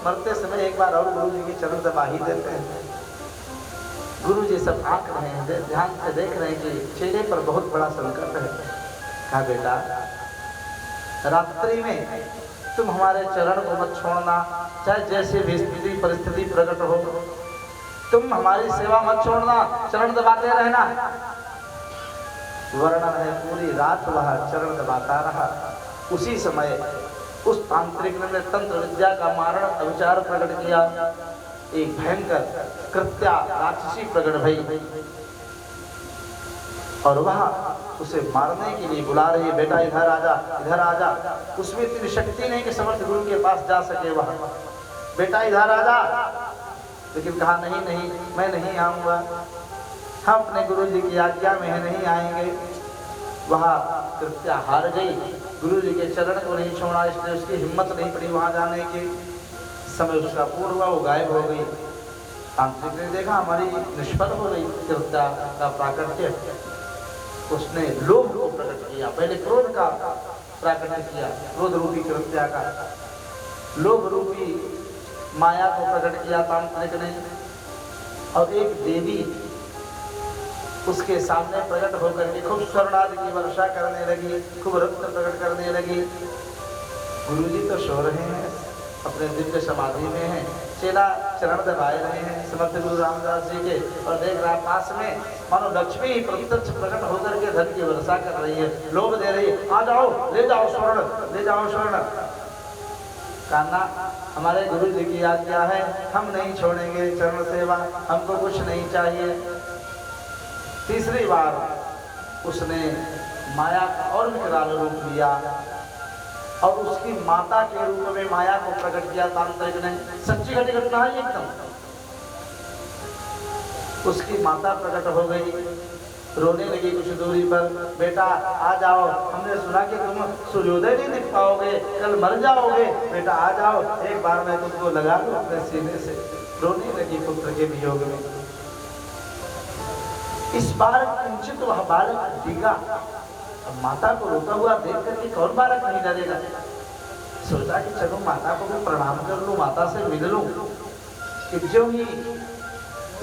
मरते समय एक बार और गुरु जी के चरण दबा ही देते हैं। गुरु जी सब आंक रहे हैं, ध्यान से देख रहे हैं कि चेहरे पर बहुत बड़ा संकट है। कहा बेटा रात्रि में तुम हमारे चरण को मत छोड़ना, चाहे जैसी भी स्थिति परिस्थिति प्रकट हो, तुम हमारी सेवा मत छोड़ना, चरण दबाते रहना। वर्णन है पूरी रात वह चरण दबाता रहा। उसी समय उस तांत्रिक ने तंत्र विद्या का मारण विचार प्रकट किया। एक भयंकर कृत्या राक्षसी प्रकट भई और वह उसे मारने के लिए बुला रही है, बेटा इधर आजा, इधर आजा। उसमें इतनी शक्ति नहीं कि समर्थ गुरु के पास जा सके वह, बेटा इधर आजा। लेकिन कहा नहीं नहीं मैं नहीं आऊंगा, हम अपने गुरु जी की आज्ञा में नहीं आएंगे। वह कृत्या हार गई, गुरु जी के चरण को नहीं छोड़ा, इसलिए उसकी हिम्मत नहीं पड़ी वहां जाने की। समय उसका पूर्ण हुआ, वो गायब हो गई। तांत्रिक ने देखा हमारी निष्फल हो गई कृत्या का प्राकट्य। उसने लोभ को प्रकट किया, पहले क्रोध का प्राकट्य किया, क्रोध रूपी कृत्या का, लोभ रूपी माया को प्रकट किया तांत्रिक ने। और एक देवी उसके सामने प्रकट होकर के खूब स्वर्ण आदि की वर्षा करने लगी, खूब रक्त प्रकट करने लगी। गुरुजी तो सो रहे हैं, अपने दिव्य समाधि में हैं, चेला चरण दबाए रहे हैं समर्थ गुरु रामदास जी के, और देख रहा पास में मानो लक्ष्मी प्रत्यक्ष प्रकट होकर के धन की वर्षा कर रही है, लोभ दे रही है, आ जाओ ले जाओ स्वर्ण, ले जाओ स्वर्ण। कान्हा हमारे गुरु जी की आज्ञा है, हम नहीं छोड़ेंगे चरण सेवा, हमको कुछ नहीं चाहिए। तीसरी बार उसने माया का और विकराल रूप लिया और उसकी माता के रूप में माया को प्रकट किया तांत्रिक ने। सच्ची घटी घटना है एकदम। उसकी माता प्रकट हो गई, रोने लगी कुछ दूरी पर, बेटा आ जाओ, हमने सुना कि तुम सूर्योदय नहीं दिख पाओगे, कल मर जाओगे, बेटा आ जाओ, एक बार मैं तुमको लगा लूं अपने सीने से। रोने लगी पुत्र के वियोग में। इस बार किंचित वह बालक डिगा। अब माता को रोता हुआ देख करके कौन बालक नहीं डरेगा। सोचा कि चलो माता को भी प्रणाम कर लूं, माता से मिल लूं। कि जो ही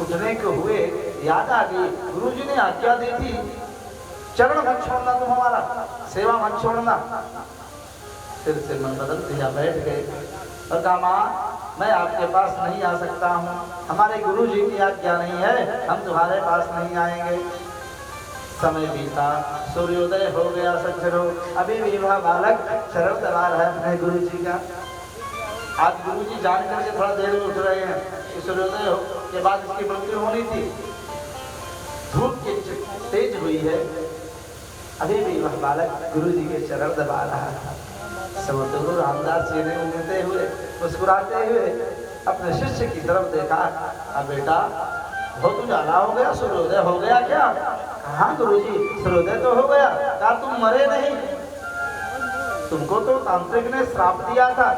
उठने के हुए याद आ गई, गुरुजी ने आज्ञा दी थी चरण मत छोड़ना, तुम हमारा सेवा मत छोड़ना। फिर से मन बदल दिया, बैठ गए और कहा माँ मैं आपके पास नहीं आ सकता हूँ, हमारे गुरु जी की आज्ञा नहीं है, हम तुम्हारे पास नहीं आएंगे। समय बीता, सूर्योदय हो गया सज्जनों, अभी भी वह बालक चरण दबा रहा है अपने गुरु जी का। आज गुरु जी जान करके थोड़ा देर में उठ रहे हैं कि सूर्योदय के बाद इसकी मृत्यु होनी थी। धूप की तेज हुई है, अभी भी वह बालक गुरु जी के चरण दबा रहा है। समर्थ गुरु रामदास जी ने उगते हुए मुस्कुराते हुए अपने शिष्य की तरफ देखा। अब बेटा बहुत उजाला हो गया, सूर्योदय हो गया क्या? हाँ गुरुजी सूर्योदय तो हो गया। क्या तुम मरे नहीं? तुमको तो तांत्रिक ने श्राप दिया था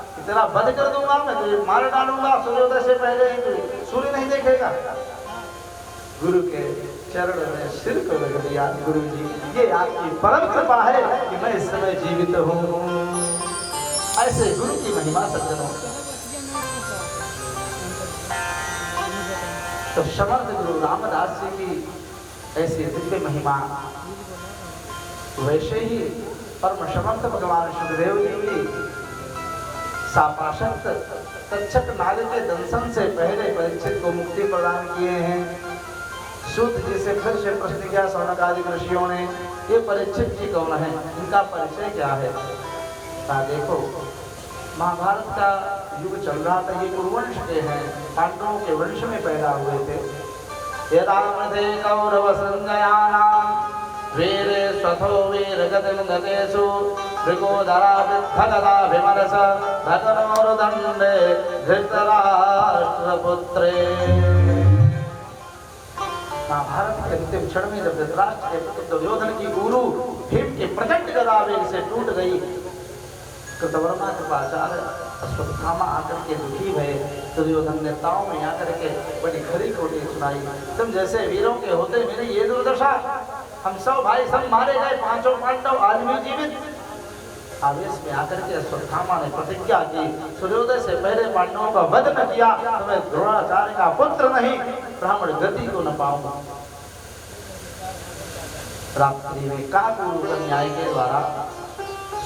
कि तेरा वध कर दूंगा, मैं तुझे मार डालूंगा सूर्योदय से पहले ही, सूर्य नहीं देखेगा। गुरु के चरण में सिर को रख दिया। गुरु जी ये आपकी परम कृपा है कि मैं इस समय जीवित हूँ। ऐसे गुरु की महिमा सज्जनों। तो समर्थ गुरु रामदास जी की ऐसी दिव्य महिमा, वैसे ही परम समर्थ भगवान सुखदेव जी की सापाशक्त तक्षक नाग के दंशन से पहले परीक्षित को मुक्ति प्रदान किए हैं। सूत जी से फिर से प्रश्न किया सौनकादिक ऋषियों ने, ये परीक्षित जी कौन है, इनका परिचय क्या है? देखो महाभारत का युग चल रहा था, ये कुरुवंश के हैं, पांडवों के वंश में पैदा हुए थे। यदा मृधे कौरव संजयानां वीरे स्वथो वीरगतिं गतेषु मृगोदरा विद्धगदा विमरस भगनोर्दण्डे धृतराष्ट्रपुत्रे। महाभारत के अंतिम क्षण में जब धृतराष्ट्र के पुत्र दुर्योधन की गुरु भीम के प्रचंड गदावेग से टूट गई, कृतवर्मा कृपाचार्य अश्वत्थामा आकर के दुखी भय। दुर्योधन ने ताव में आकर के बड़ी खरी खोटी सुनाई, तुम जैसे वीरों के होते मेरी ये दुर्दशा, हम सब भाई सब मारे गए, पांचों पांडव आज भी जीवित, आवेश में आकर के अश्वत्थामा ने प्रतिज्ञा की, सूर्योदय से पहले पांडवों का वध न किया तो मैं द्रोणाचार्य का पुत्र नहीं, ब्राह्मण गति को न पाऊंगा। रात्रि में काकूर न्याय के द्वारा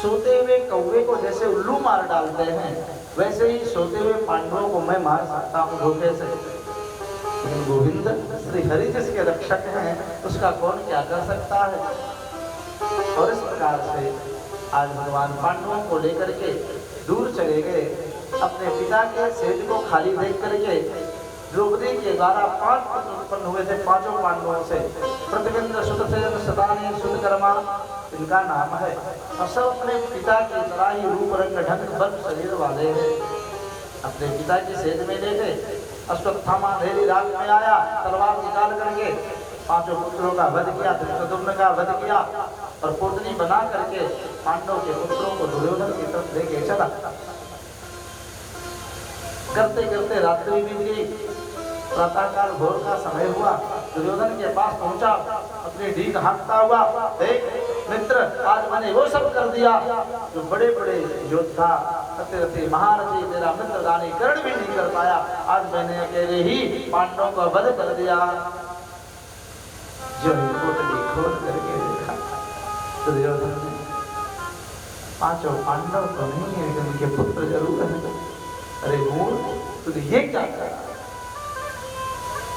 सोते हुए कौवे को जैसे उल्लू मार डालते हैं, वैसे ही सोते हुए पांडवों को मैं मार सकता हूँ धोखे से। गोविंद श्री हरि जिसके रक्षक हैं, उसका कौन क्या कर सकता है। और इस प्रकार से आज भगवान पांडवों को लेकर के दूर चले गए। अपने पिता के सेज को खाली देख करके द्रौपदी के द्वारा 5 पुत्र उत्पन्न हुए थे, 5 पांडवों से। प्रतिविंद्र, सुतसेन, शतानी, सुतकर्मा इनका नाम है। और सब अपने पिता की तरह ही रूप रंग ढंग बल शरीर वाले हैं। अपने पिता की सेज में ले गए। अश्वत्थामा अंधेरी रात में आया, तलवार निकाल करके 5 पुत्रों का वध किया, धृष्टद्युम्न का वध किया और पुतली बना करके पांडव के पुत्रों को दुर्योधन की तरफ लेके चला। करते करते रात्रि बीत गई, प्रातःकाल भोर का समय हुआ। दुर्योधन के पास पहुंचा, अपनी ढीक हाँकता हुआ, देख मित्र, आज मैंने वो सब कर दिया जो बड़े बड़े योद्धा सत्यरथी महारथी तेरा मित्र दानीकरण भी नहीं कर पाया। आज मैंने अकेले ही पांडवों का वध कर दिया। जो पोटली खोल करके देखा, दुर्योधन ने 5 पांडव तो नहीं है, लेकिन उनके पुत्र जरूर है। अरे मूर्ख, तूने ये क्या करा?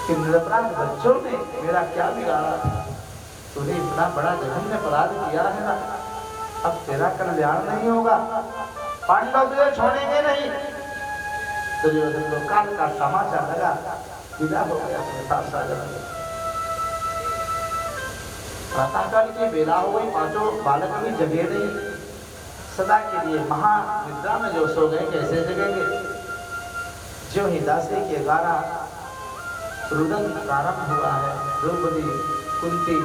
कि निरपराध बच्चों ने मेरा क्या बिगाड़ा? तूने इतना बड़ा जघन्य अपराध किया है ना, अब तेरा कल्याण नहीं होगा, पांडव तुझे छोड़ेंगे नहीं। दुर्योधन को काल का समाचार लगा, विदा हो गया अपने साथ सागर। प्रातःकाल की बेला हो गई, 5 बालक भी जगे नहीं, सदा के लिए महानिद्रा में जो सो गए, कैसे जगेंगे। जो ही दासी के द्वारा रुदन प्रारंभ हुआ है, द्रौपदी, कुंती,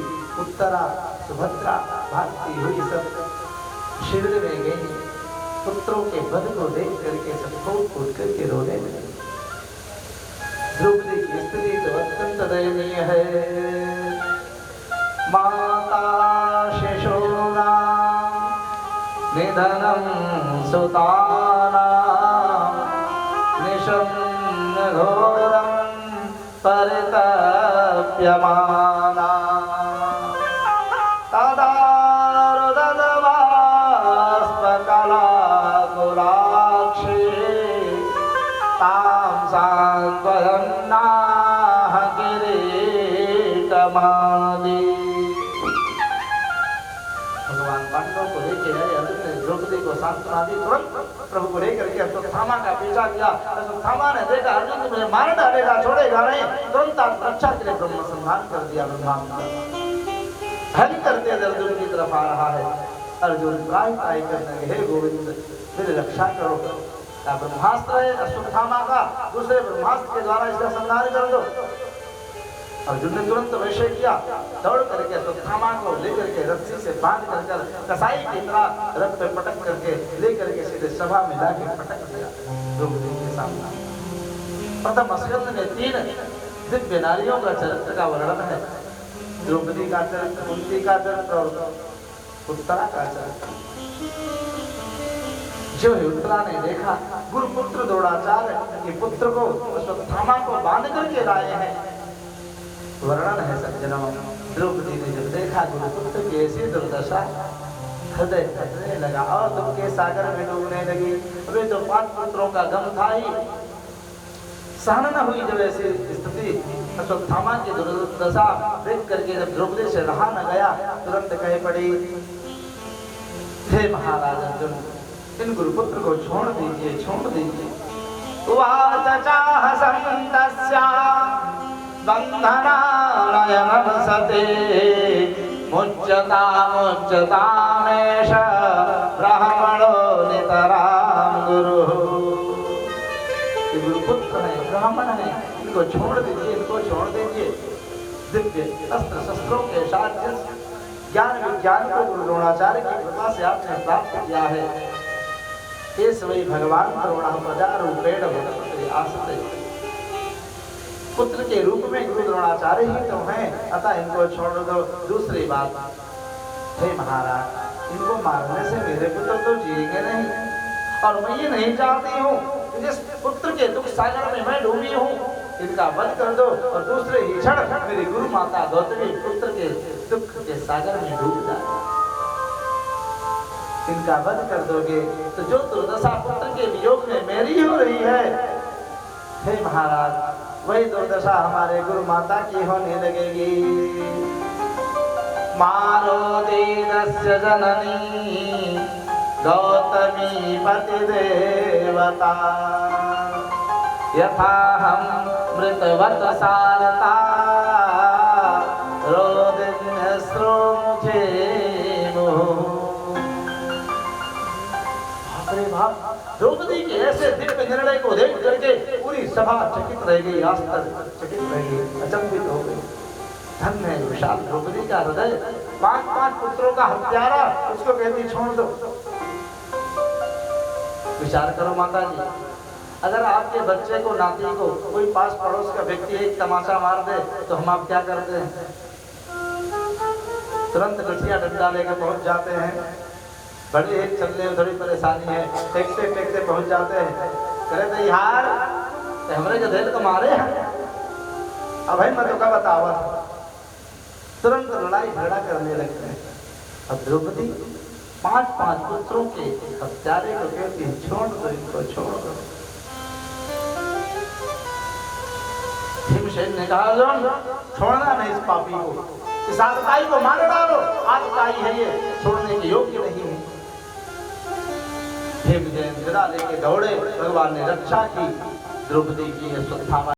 उत्तरा, सुभद्रा भागती हुई सब शिविर में गई। पुत्रों के वध को देख करके सब फूट फूट करके रोने लगे। द्रौपदी की स्थिति तो अत्यंत दयनीय है। माता शिशूनां निधनं सुतानां निशम्य घोरं परितप्यमाना तदा रुदनवास्पकलाकुलाक्षी तां सान्त्वयन्नाह किरीटमाली। भगवान पांडवों को लेके आए, अर्जुन ने द्रौपदी को सांत्वना दी। तुरंत प्रभु को लेकर के अश्वत्थामा का पीछा किया। अश्वत्थामा ने देखा अर्जुन तुम्हें मार डालेगा, छोड़ेगा नहीं, तुरंत रक्षा के लिए ब्रह्म संधान कर दिया। हरि करते अर्जुन की तरफ आ रहा है। अर्जुन त्राहि करने लगे, हे गोविंद मेरी रक्षा करो। ब्रह्मास्त्र है अश्वत्थामा का, दूसरे ब्रह्मास्त्र के द्वारा इसका संहार कर दो। अर्जुन ने तुरंत वैसे किया, दौड़ करके अश्वत्थामा को लेकर के रस्सी से बांध कर कसाई की तरह रथ पे पटक करके लेकर के सीधे सभा में लाके पटक दिया द्रौपदी के सामने। प्रथम स्कंद में 3 दिव्य नारियों का चरित्र का वर्णन है। द्रौपदी का चरित्र, कुंती का चरित्र और उत्तरा का चरित्र। जो है उत्तरा ने देखा गुरुपुत्र द्रोणाचार्य के पुत्र को अश्वत्थामा को बांध करके लाए हैं। वर्णन है सज्जनों। द्रौपदी ने जब देखा गुरुपुत्र की ऐसी दुर्दशा, हृदय फटने लगा और दुख के सागर में डूबने लगी। वे तो 5 पुत्रों का गम था ही, सहन न हुई जब ऐसी स्थिति। अश्वत्थामा की दुर्दशा देख करके जब द्रौपदी से रहा न गया, तुरंत कह पड़ी, हे महाराज अर्जुन, इन गुरुपुत्र को छोड़ दीजिए, छोड़ दीजिए। बंधनालयनं सते मुच्यतामेष ब्राह्मणो नितरां गुरुः। गुरुपुत्र है, ब्राह्मण है, इनको छोड़ दीजिए, इनको छोड़ दीजिए। दिव्य अस्त्र शस्त्रों के साथ ज्ञान विज्ञान को गुरु द्रोणाचार्य की कृपा से आपने प्राप्त किया है। इस वही भगवान द्रोण प्रजा रूपेण भगवते आसते, पुत्र के रूप में गुरु द्रोणाचार्य ही तो हैं, अतः इनको छोड़ दो। दूसरी बात, हे महाराज इनको मारने से मेरे पुत्र तो जिएंगे नहीं, और मैं ये नहीं चाहती हूँ कि जिस पुत्र के दुख सागर में मैं डूबी हूँ इनका वध कर दो और दूसरे ही क्षण मेरी गुरु माता गौतमी पुत्र के दुख के सागर में डूब जाए। इनका वध कर दोगे तो जो दुर्दशा पुत्र के वियोग में मेरी हो रही है, हे महाराज वही दुर्दशा हमारे गुरु माता की होने लगेगी। मारो दीनस्य जननी गौतमी पति देवता यथा हम मृतवत सारता रोदिन्यस्रो मुझे द्रौपदी के ऐसे दिव्य निर्णय को देख करके पूरी सभा चकित रह गई, आज तक चकित रह गई, अचंभित हो गई। धन्य है विशाल द्रौपदी का हृदय, 5 पुत्रों का हत्यारा उसको कहती छोड़ दो। विचार करो माता जी, अगर आपके बच्चे को नाती को कोई पास पड़ोस का व्यक्ति एक तमाचा मार दे तो हम आप क्या करते हैं? तुरंत गठिया डंडा लेकर पहुंच जाते हैं, बड़े एक चलने में थोड़ी परेशानी है, टेकते पहुंच जाते हैं, करे तो यार हमरे गधेल को मारे हैं, अब भाई मैं तो का बतावा, तुरंत लड़ाई झगड़ा करने लगते हैं। अब द्रौपदी 5 पुत्रों के हत्यारे को कहती है छोड़ दो, इनको छोड़ दो। भीमसेन ने कहा छोड़ना नहीं इस पापी को, इस आतताई को मार डालो, आतताई है ये, छोड़ने के योग्य नहीं है। भीमसेन विदा लेके दौड़े, भगवान ने रक्षा की, द्रौपदी की ये सुरक्षा